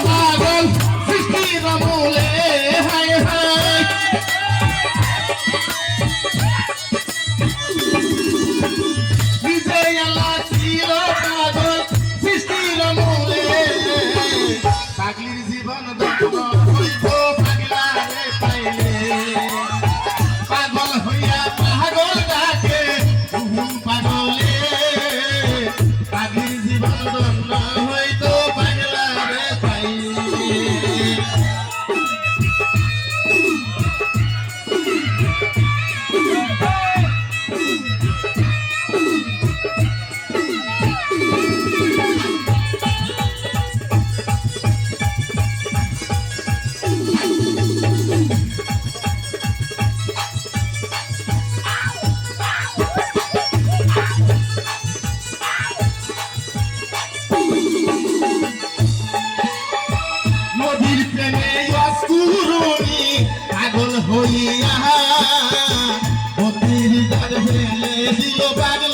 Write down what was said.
পাগল সৃষ্টির মূলে হায় হায় নিজে আল্লাহ ছিল পাগল সৃষ্টির মূলে পাগলির জীবন দগ্ন হইব পাগলারে পাইলে পাগল হইয়া পাগল ডাকে পাগলে পাগলির জীবন দগ্ন হইত পাগলারে পাইলে নদীর প্রেমে অস্কুরুনি পাগল হইয়া অতির জাল ফেলে দিল পাগল